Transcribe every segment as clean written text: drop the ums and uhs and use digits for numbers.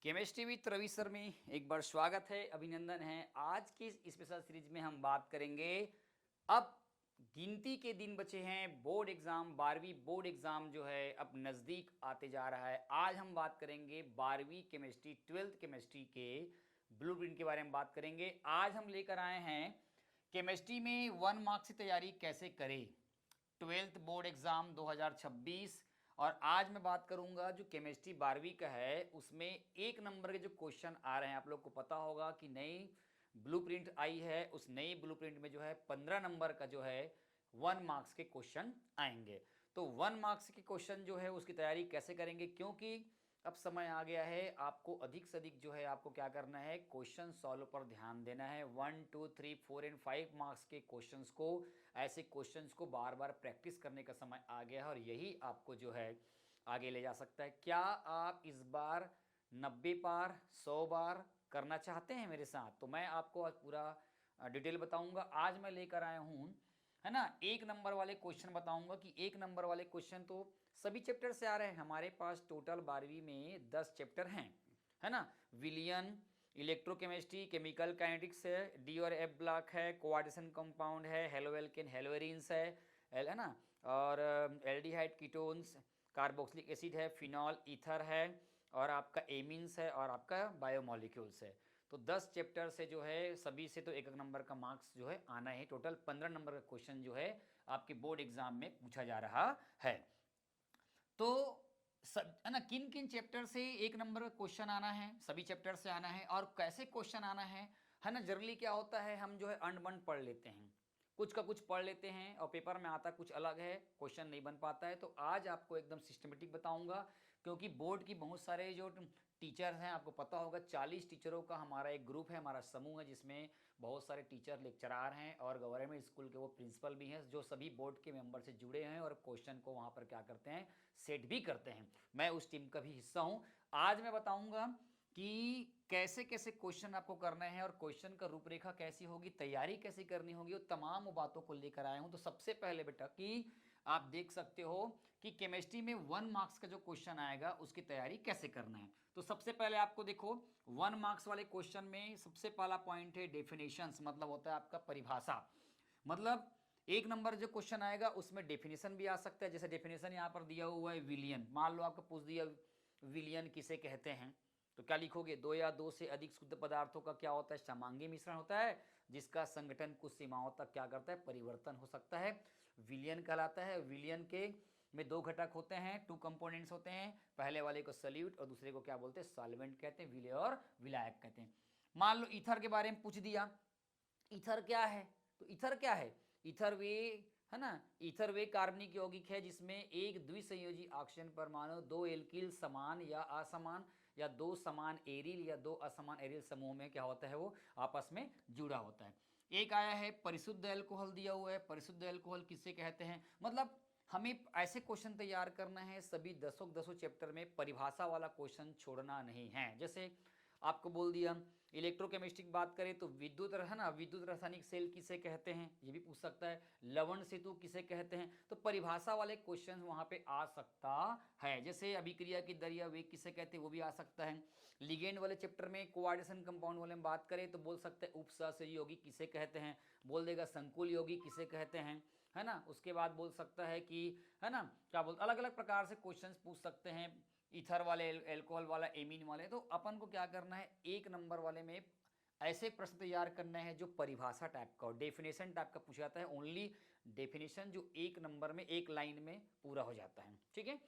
Chemistry with Ravi sir में एक बार स्वागत है, अभिनंदन है। आज की इस स्पेशल सीरीज में हम बात करेंगे। अब गिनती के दिन बचे हैं, बोर्ड एग्जाम 12वीं बोर्ड एग्जाम जो है अब नज़दीक आते जा रहा है। आज हम बात करेंगे 12वीं केमिस्ट्री 12th केमिस्ट्री के ब्लूप्रिंट के बारे में बात करेंगे। आज हम लेकर आए हैं केमिस्ट्री में 1 मार्क्स की तैयारी कैसे करें, 12th बोर्ड एग्जाम 2026। और आज मैं बात करूंगा जो केमिस्ट्री 12वीं का है उसमें 1 नंबर के जो क्वेश्चन आ रहे हैं। आप लोग को पता होगा कि नई ब्लूप्रिंट आई है, उस नई ब्लूप्रिंट में जो है 15 नंबर का जो है 1 मार्क्स के क्वेश्चन आएंगे। तो 1 मार्क्स के क्वेश्चन जो है उसकी तैयारी कैसे करेंगे, क्योंकि अब समय आ गया है आपको अधिक से अधिक जो है आपको क्या करना है, क्वेश्चन सॉल्व पर ध्यान देना है। 1, 2, 3, 4 एंड 5 मार्क्स के क्वेश्चंस को, ऐसे क्वेश्चंस को बार बार प्रैक्टिस करने का समय आ गया है और यही आपको जो है आगे ले जा सकता है। क्या आप इस बार 90 बार 100 बार करना चाहते हैं मेरे साथ? तो मैं आपको आज पूरा डिटेल बताऊंगा। आज मैं लेकर आया हूँ, है ना, 1 नंबर वाले क्वेश्चन बताऊंगा कि 1 नंबर वाले क्वेश्चन तो सभी चैप्टर से आ रहे हैं। हमारे पास टोटल 12वीं में 10 चैप्टर हैं, है ना। विलियन, इलेक्ट्रोकेमिस्ट्री, केमिकल काइनेटिक्स है, डी और एफ ब्लॉक है, कोऑर्डिनेशन कंपाउंड है, हेलोएल्केन हेलोएरिन्स है ना, और एल्डिहाइड कीटोन्स, कार्बोक्सिलिक एसिड है, फिनॉल ईथर है, और आपका एमिन्स है, और आपका बायोमोलिक्यूल्स है। तो 10 चैप्टर से जो है सभी से तो 1-1 नंबर का मार्क्स जो है आना है। टोटल 15 नंबर का क्वेश्चन जो है आपके बोर्ड एग्जाम में पूछा जा रहा है। तो सब, है ना, किन किन चैप्टर से 1 नंबर का क्वेश्चन आना है, सभी चैप्टर से आना है। और कैसे क्वेश्चन आना है ना। जनरली क्या होता है, हम जो है अनबन पढ़ लेते हैं, कुछ का कुछ पढ़ लेते हैं और पेपर में आता कुछ अलग है, क्वेश्चन नहीं बन पाता है। तो आज आपको एकदम सिस्टमेटिक बताऊंगा, क्योंकि बोर्ड की बहुत सारे जो टीचर्स हैं, आपको पता होगा 40 टीचरों का हमारा एक ग्रुप है, हमारा समूह है, जिसमें बहुत सारे टीचर लेक्चरार हैं और गवर्नमेंट स्कूल के वो प्रिंसिपल भी हैं, जो सभी बोर्ड के मेंबर से जुड़े हैं और क्वेश्चन को वहाँ पर क्या करते हैं, सेट भी करते हैं। मैं उस टीम का भी हिस्सा हूँ। आज मैं बताऊँगा कि कैसे कैसे क्वेश्चन आपको करना है और क्वेश्चन का रूपरेखा कैसी होगी, तैयारी कैसी करनी होगी, और तमाम बातों को लेकर आया हूँ। तो सबसे पहले बेटा कि आप देख सकते हो कि केमिस्ट्री में 1 मार्क्स का जो क्वेश्चन आएगा उसकी तैयारी कैसे करना है। तो सबसे पहले आपको देखो 1 मार्क्स वाले क्वेश्चन में सबसे पहला पॉइंट है डेफिनेशंस, मतलब होता है आपका परिभाषा। मतलब 1 नंबर जो क्वेश्चन आएगा उसमें डेफिनेशन भी आ सकता है। जैसे डेफिनेशन यहाँ पर दिया हुआ है विलियन, मान लो आपको पूछ दिया विलियन किसे कहते हैं, तो क्या लिखोगे, 2 या 2 से अधिक शुद्ध पदार्थों का क्या होता है, समांगी मिश्रण होता है, जिसका संगठन कुछ सीमाओं तक क्या करता है, परिवर्तन हो सकता है, विलियन कहलाता है। विलियन के में 2 घटक होते हैं, 2 कंपोनेंट्स होते हैं। पहले वाले को सल्यूट और दूसरे को क्या बोलते हैं, सॉल्वेंट कहते हैं, विलय और विलायक कहते हैं। मान लो ईथर के बारे में पूछ दिया, ईथर क्या है, तो ईथर क्या है, ईथर वे, है ना, ईथर वे कार्बनिक यौगिक है जिसमें एक द्विसंयोजी ऑक्सीजन परमाणु 2 एल्किल समान या असमान या 2 समान एरिल या 2 असमान एरिल समूह में क्या होता है, वो आपस में जुड़ा होता है। एक आया है परिशुद्ध अल्कोहल दिया हुआ है, परिशुद्ध अल्कोहल किसे कहते हैं। मतलब हमें ऐसे क्वेश्चन तैयार करना है, सभी 10 चैप्टर में परिभाषा वाला क्वेश्चन छोड़ना नहीं है। जैसे आपको बोल दिया इलेक्ट्रोकेमिस्ट्री की बात करें तो विद्युत, है ना, विद्युत रासायनिक सेल किसे कहते हैं, ये भी पूछ सकता है। लवण सेतु किसे कहते हैं, तो परिभाषा वाले क्वेश्चन वहां पे आ सकता है। जैसे अभिक्रिया की दर या वेग किसे कहते हैं, वो भी आ सकता है। लिगेंड वाले चैप्टर में कोऑर्डिनेशन कंपाउंड वाले में बात करें तो बोल सकते हैं उपसहसहयोगी यौगिक किसे कहते हैं, बोल देगा संकुल यौगिक किसे कहते हैं, है ना। उसके बाद बोल सकता है कि, है ना, क्या बोलते, अलग अलग प्रकार से क्वेश्चंस पूछ सकते हैं, ईथर वाले, एल्कोहल वाला, एमीन वाले। तो अपन को क्या करना है, 1 नंबर वाले में ऐसे प्रश्न तैयार करना है जो परिभाषा टाइप का और डेफिनेशन टाइप का पूछा जाता है। ओनली डेफिनेशन जो 1 नंबर में 1 लाइन में पूरा हो जाता है, ठीक है।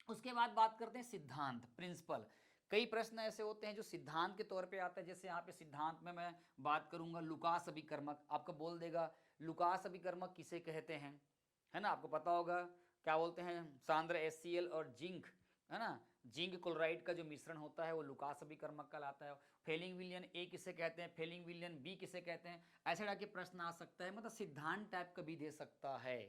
उसके बाद बात करते हैं सिद्धांत, प्रिंसिपल। कई प्रश्न ऐसे होते हैं जो सिद्धांत के तौर पे आता है। जैसे यहाँ पे सिद्धांत में मैं बात करूंगा लुकास अभिकर्मक, आपको बोल देगा लुकास अभिकर्मक किसे कहते हैं, है ना। आपको पता होगा क्या बोलते हैं, सांद्र HCl और जिंक, है ना, जिंक क्लोराइड का जो मिश्रण होता है वो लुकास अभिकर्मक कहलाता है। फेलिंग विलियन ए किसे कहते हैं, फेलिंग विलियन बी किसे कहते हैं, ऐसे टाइप के प्रश्न आ सकता है। मतलब सिद्धांत टाइप का भी दे सकता है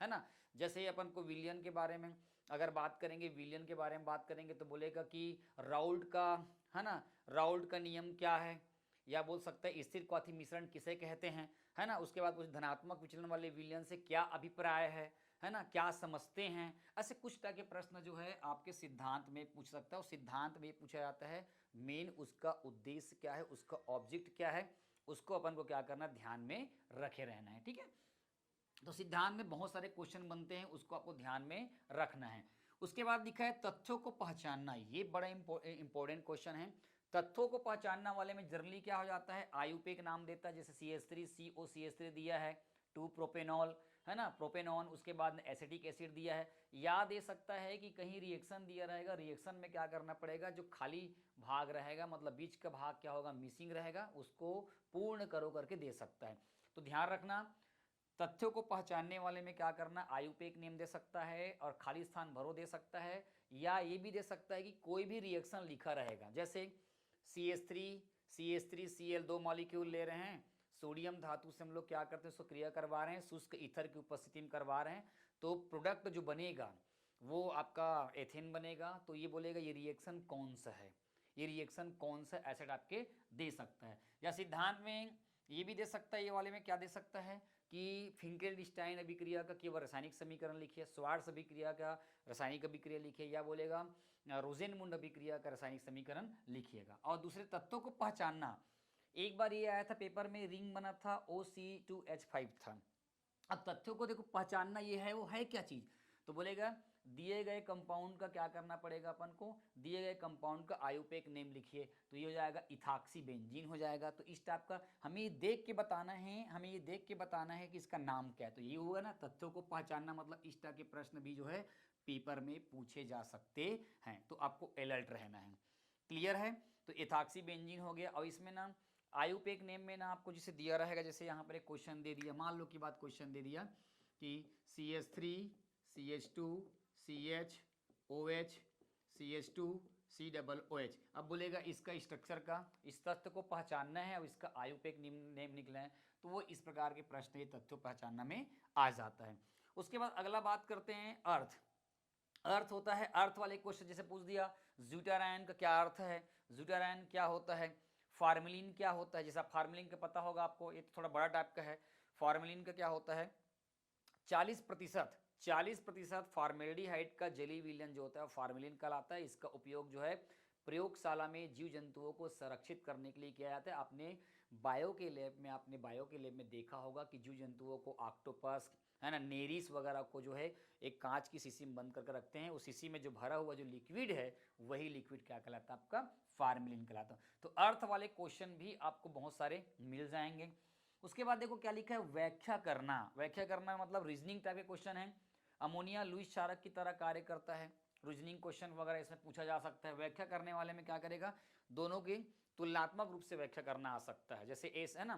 ना। जैसे अपन को विलियन के बारे में अगर बात करेंगे, विलियन के बारे में बात करेंगे तो बोलेगा कि राउल्ट का, है ना, राउल्ट का नियम क्या है, या बोल सकता है स्थिर क्वाथी मिश्रण किसे कहते हैं, है ना। उसके बाद कुछ धनात्मक विचलन वाले विलियन से क्या अभिप्राय है, है ना, क्या समझते हैं, ऐसे कुछ तरह के प्रश्न जो है आपके सिद्धांत में पूछ सकता है। और सिद्धांत में पूछा जाता है मेन उसका उद्देश्य क्या है, उसका ऑब्जेक्ट क्या है, उसको अपन को क्या करना, ध्यान में रखे रहना है। ठीक है, तो सिद्धांत में बहुत सारे क्वेश्चन बनते हैं, उसको आपको ध्यान में रखना है। उसके बाद लिखा है तथ्यों को पहचानना, ये बड़ा इंपॉर्टेंट क्वेश्चन है। तथ्यों को पहचानना वाले में जनरली क्या हो जाता है, आयुपेक नाम देता है, जैसे CH3 COCH3 दिया है, 2 प्रोपेनॉल, है ना, प्रोपेनॉन, उसके बाद में एसिटिक एसिड दिया है। या दे सकता है कि कहीं रिएक्शन दिया रहेगा, रिएक्शन में क्या करना पड़ेगा, जो खाली भाग रहेगा, मतलब बीच का भाग क्या होगा, मिसिंग रहेगा, उसको पूर्ण करो करके दे सकता है। तो ध्यान रखना, तथ्यों को पहचानने वाले में क्या करना, आयुपेक नेम दे सकता है और खाली स्थान भरो दे सकता है। या ये भी दे सकता है कि कोई भी रिएक्शन लिखा रहेगा, जैसे CH3 Cl 2 मॉलिक्यूल ले रहे हैं, सोडियम धातु से हम लोग क्या करते हैं, उसको क्रिया करवा रहे हैं, शुष्क ईथर की उपस्थिति में करवा रहे हैं, तो प्रोडक्ट जो बनेगा वो आपका एथेन बनेगा। तो ये बोलेगा ये रिएक्शन कौन सा है, ये रिएक्शन कौन सा एसिड आपके दे सकता है। या सिद्धांत में ये भी दे सकता है, ये वाले में क्या दे सकता है कि फिंकेलस्टाइन अभिक्रिया का केवल रासायनिक समीकरण लिखिए, स्वार्ट्ज अभिक्रिया का रासायनिक अभिक्रिया लिखिए, या बोलेगा रोजेनमुंड अभिक्रिया का रासायनिक समीकरण लिखिएगा। और दूसरे तत्वों को पहचानना, एक बार ये आया था पेपर में, रिंग बना था OC2H5 था। अब तथ्यों को देखो पहचानना, ये है वो है क्या चीज, तो बोलेगा दिए गए कंपाउंड का क्या करना पड़ेगा अपन को, दिए गए कंपाउंड का आयुपेक नेम लिखिए, तो ये हो जाएगा इथाक्सी बेंजीन हो जाएगा। तो इस टाइप का हमें ये देख के बताना है, हमें ये देख के बताना है कि इसका नाम क्या है। तो ये होगा ना तथ्यों को पहचानना, मतलब इस टाइप के प्रश्न भी जो है पेपर में पूछे जा सकते हैं, तो आपको अलर्ट रहना है। क्लियर है, तो इथाक्सी बेंजीन हो गया। और इसमें ना आयुपेक नेम में ना आपको जिसे दिया रहेगा, जैसे यहाँ पर एक क्वेश्चन दे दिया, मान लो की बात क्वेश्चन दे दिया कि CH3 CH2 CHOH CH2 COOH। अब बोलेगा इसका स्ट्रक्चर का, इस तथ्य को पहचानना है और इसका आयुपेक नेम निकला है, तो वो इस प्रकार के प्रश्न ये तथ्यों पहचानना में आ जाता है। उसके बाद अगला बात करते हैं अर्थ। अर्थ होता है, अर्थ वाले क्वेश्चन जैसे पूछ दिया ज्यूटारायन का क्या अर्थ है, ज्यूटारायन क्या होता है, फार्मेलिन क्या होता है, जैसा फार्मेलिन का पता होगा आपको, ये थोड़ा बड़ा टाइप का है। फार्मेलिन का क्या होता है, 40% फार्मेल्डिहाइड का जेली विलयन जो होता है फार्मेलिन कहलाता है। इसका उपयोग जो है प्रयोगशाला में जीव जंतुओं को संरक्षित करने के लिए किया जाता है। आपने बायो के लैब में देखा होगा कि जीव जंतुओं को ऑक्टोपस, है ना, नेरिस वगैरह को जो है एक कांच की शीशी में बंद करके रखते हैं, उस शीशी में जो भरा हुआ जो लिक्विड है वही लिक्विड क्या कहलाता है, आपका फार्मेलिन कहलाता है। तो अर्थ वाले क्वेश्चन भी आपको बहुत सारे मिल जाएंगे। उसके बाद देखो क्या लिखा है, व्याख्या करना। व्याख्या करना मतलब रीजनिंग टाइप के क्वेश्चन है। अमोनिया लुईस क्षारक की तरह कार्य करता है, रीजनिंग क्वेश्चन वगैरह इसमें पूछा जा सकता है। व्याख्या करने वाले में क्या करेगा, दोनों की तुलनात्मक रूप से व्याख्या करना आ सकता है। जैसे एस है ना,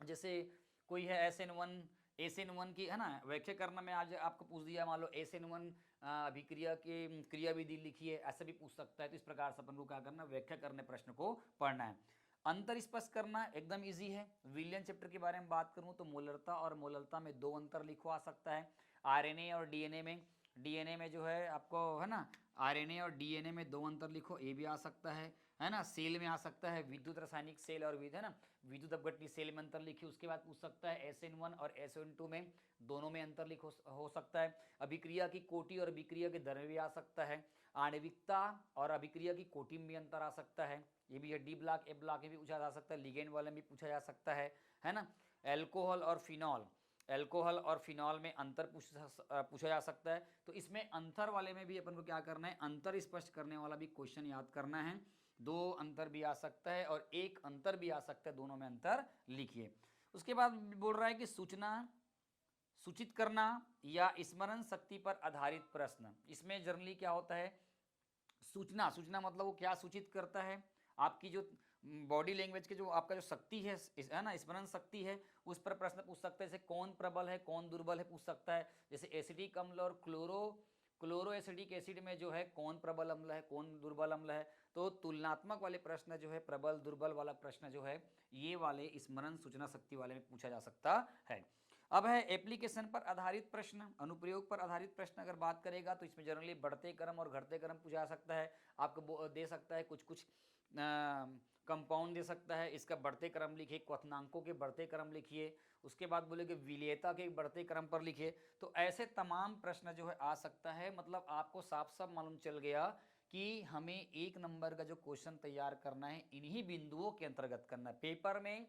जैसे कोई है SN1 की, है ना, व्याख्या करना में आज आपको पूछ दिया, मान लो SN1 अभिक्रिया की क्रियाविधि लिखिए, ऐसा भी पूछ सकता है। तो इस प्रकार से अपन को क्या करना, व्याख्या करने प्रश्न को पढ़ना है। अंतर स्पष्ट करना एकदम इजी है। विलियन चैप्टर के बारे में बात करूं तो मोलरता और मोलरता में 2 अंतर लिखवा सकता है। RNA और DNA में जो है आपको, है ना, RNA और DNA में 2 अंतर लिखो, ये भी आ सकता है ना। सेल में आ सकता है, विद्युत रासायनिक सेल और है ना विद्युत अपघटनी सेल में अंतर लिखिए। उसके बाद पूछ सकता है SN1 और SN2 में दोनों में अंतर लिखो, हो सकता है। अभिक्रिया की कोटि और अभिक्रिया के दर में भी आ सकता है। आणविकता और अभिक्रिया की कोटि में भी अंतर आ सकता है, ये भी है। डी ब्लॉक ए ब्लॉक में भी पूछा जा सकता है, लिगेंड वाले में भी पूछा जा सकता है ना। एल्कोहल और फिनॉल में अंतर पूछा जा सकता है। तो इसमें अंतर वाले में भी अपन को क्या करना है, अंतर स्पष्ट करने वाला भी क्वेश्चन याद करना है। 2 अंतर भी आ सकता है और 1 अंतर भी आ सकता है, दोनों में अंतर लिखिए। उसके बाद बोल रहा है कि सूचित करना या स्मरण शक्ति पर आधारित प्रश्न। इसमें जनरली क्या होता है, सूचना मतलब वो क्या सूचित करता है, आपकी जो बॉडी लैंग्वेज के जो आपका जो शक्ति है ना, स्मरण शक्ति है, उस पर प्रश्न पूछ सकते हैं। जैसे कौन प्रबल है कौन दुर्बल है पूछ सकता है। जैसे एसिडिक अम्ल और क्लोरो एसिडिक एसिड में जो है कौन प्रबल अम्ल है कौन दुर्बल अम्ल है। तो तुलनात्मक वाले प्रश्न जो है, प्रबल दुर्बल वाला प्रश्न जो है, ये वाले स्मरण सूचना शक्ति वाले में पूछा जा सकता है। अब है एप्लीकेशन पर आधारित प्रश्न, अनुप्रयोग पर आधारित प्रश्न अगर बात करेगा तो इसमें जनरली बढ़ते क्रम और घटते क्रम पूछा जा सकता है। आपको दे सकता है कुछ कंपाउंड दे सकता है, इसका बढ़ते क्रम लिखिए, क्वथनांकों के बढ़ते क्रम लिखिए, उसके बाद बोले कि विलेयता के बढ़ते क्रम पर लिखिए। तो ऐसे तमाम प्रश्न जो है आ सकता है। मतलब आपको साफ साफ मालूम चल गया कि हमें 1 नंबर का जो क्वेश्चन तैयार करना है इन्हीं बिंदुओं के अंतर्गत करना है। पेपर में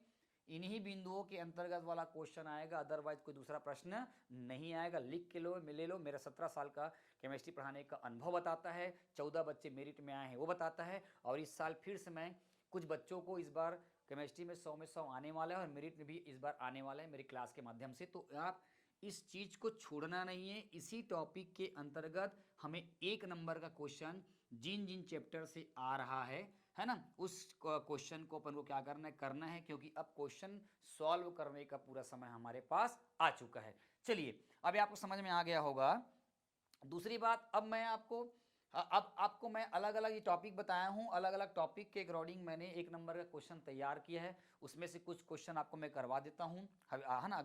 इन्हीं बिंदुओं के अंतर्गत वाला क्वेश्चन आएगा, अदरवाइज कोई दूसरा प्रश्न नहीं आएगा। लिख के लो, ले लो। मेरा 17 साल का केमिस्ट्री पढ़ाने का अनुभव बताता है, 14 बच्चे मेरिट में आए हैं वो बताता है, और इस साल फिर से मैं कुछ बच्चों को इस बार केमिस्ट्री में 100 में 100 आने वाला है और मेरिट में भी इस बार आने वाला है मेरी क्लास के माध्यम से। तो आप इस चीज को छोड़ना नहीं है। इसी टॉपिक के अंतर्गत हमें 1 नंबर का क्वेश्चन जिन जिन चैप्टर से आ रहा है ना, उस क्वेश्चन को अपन को क्या करना है, क्योंकि अब क्वेश्चन सॉल्व करने का पूरा समय हमारे पास आ चुका है। चलिए, अभी आपको समझ में आ गया होगा। दूसरी बात, अब आपको मैं अलग अलग ये टॉपिक बताया हूं, अलग अलग टॉपिक के अकॉर्डिंग मैंने 1 नंबर का क्वेश्चन तैयार किया है। उसमें से कुछ क्वेश्चन आपको मैं करवा देता हूं, है ना,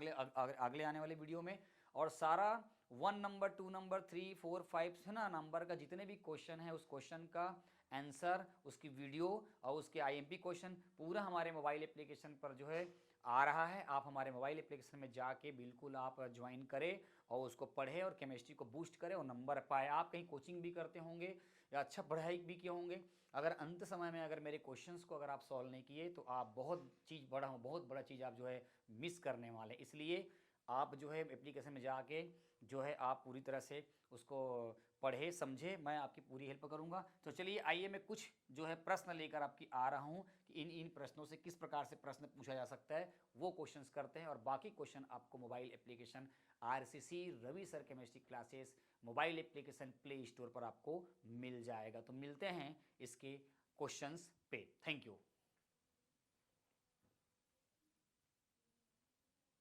अगले आने वाले वीडियो में। और सारा 1 नंबर, 2 नंबर, 3, 4, 5 है ना नंबर का जितने भी क्वेश्चन है उस क्वेश्चन का आंसर, उसकी वीडियो और उसके आईएमपी क्वेश्चन पूरा हमारे मोबाइल एप्लीकेशन पर जो है आ रहा है। आप हमारे मोबाइल एप्लीकेशन में जाके बिल्कुल आप ज्वाइन करें और उसको पढ़ें और केमिस्ट्री को बूस्ट करें और नंबर पाए। आप कहीं कोचिंग भी करते होंगे या अच्छा पढ़ाई भी किए होंगे, अगर अंत समय में अगर मेरे क्वेश्चंस को अगर आप सॉल्व नहीं किए तो आप बहुत बड़ा चीज़ आप जो है मिस करने वाले। इसलिए आप जो है एप्लीकेशन में जाके जो है आप पूरी तरह से उसको पढ़े समझे, मैं आपकी पूरी हेल्प करूंगा। तो चलिए आइए मैं कुछ जो है प्रश्न लेकर आपकी आ रहा हूं कि इन प्रश्नों से किस प्रकार से प्रश्न पूछा जा सकता है, वो क्वेश्चंस करते हैं। और बाकी क्वेश्चन आपको mobile application RCC Ravi sir chemistry classes mobile application play store पर आपको मिल जाएगा। तो मिलते हैं इसके क्वेश्चंस पे। Thank you.